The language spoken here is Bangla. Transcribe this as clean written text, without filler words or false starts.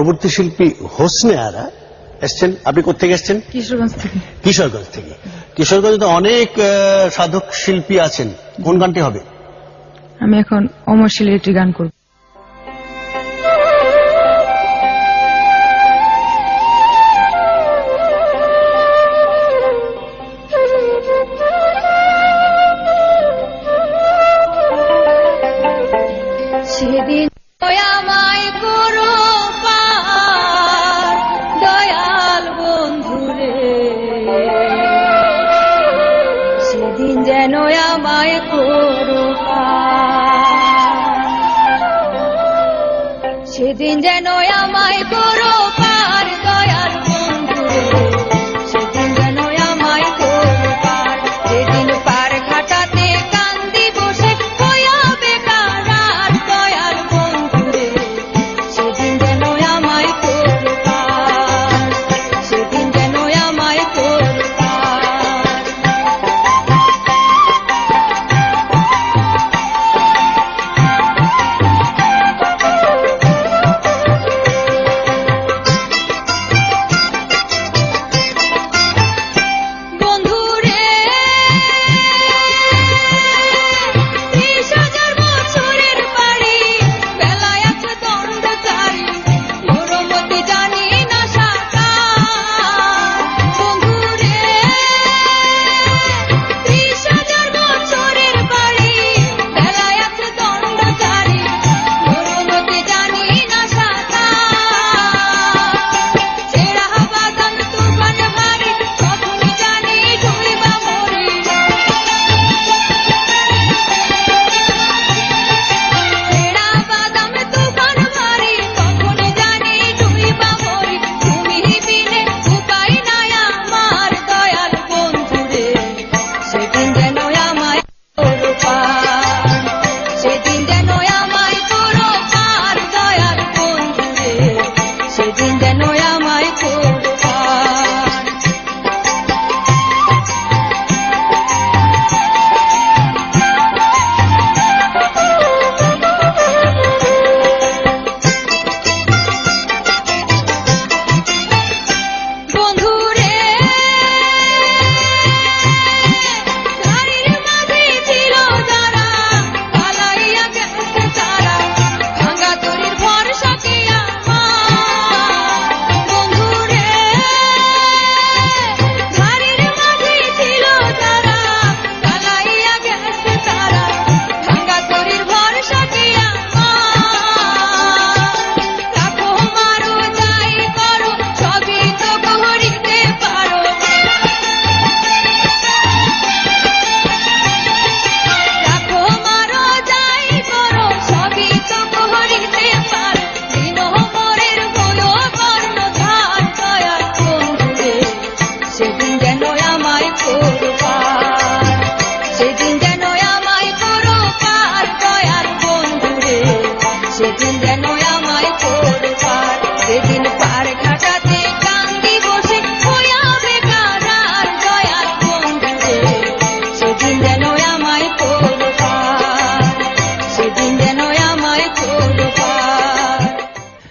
পরবর্তী শিল্পী হোসনে আরা এসছেন। আপনি কোথেকে এসছেন? কিশোরগঞ্জ থেকে। কিশোরগঞ্জ থেকে। কিশোরগঞ্জে তো অনেক সাধক শিল্পী আছেন, কোন গানটি হবে? আমি এখন অমর শীলের একটি গান করব। সেদিন আমায় করো পার দয়াল বন্ধুরে, সেদিন যেন আমায় করো পার, সেদিন যেন আমায় করো পার দয়াল বন্ধুরে, সেদিন যেন আমায় করো পার। সেদিন পার ঘাটাতে কান্দি বসে হইয়া বেকার আর দয়াল বন্ধুরে, সেদিন যেন আমায় করো পার, সেদিন যেন আমায় করো পার। বন্ধুরে 30,000 বছরের বাড়ি, বেলায় আছে দণ্ডচারী, মরমতি জানি না সাকার। বন্ধুরে 30,000 বছরের বাড়ি, বেলায় আছে দণ্ডচারী, মরমতি জানি না সাকার। ছেঁড়া বাদাম তুফান ভারী, কখনই জানি ঢুইবা মরি, ছেঁড়া বাদাম তুফান ভারী, কখনই জানি ঢুইবা মরি। তুমি বিনে উপায় নাই আমার দয়াল বন্ধুরে, সেদিন যেন আমায় করো পার, সেদিন যেন আমায় করো পার দয়াল বন্ধুরে, সেদিন যেন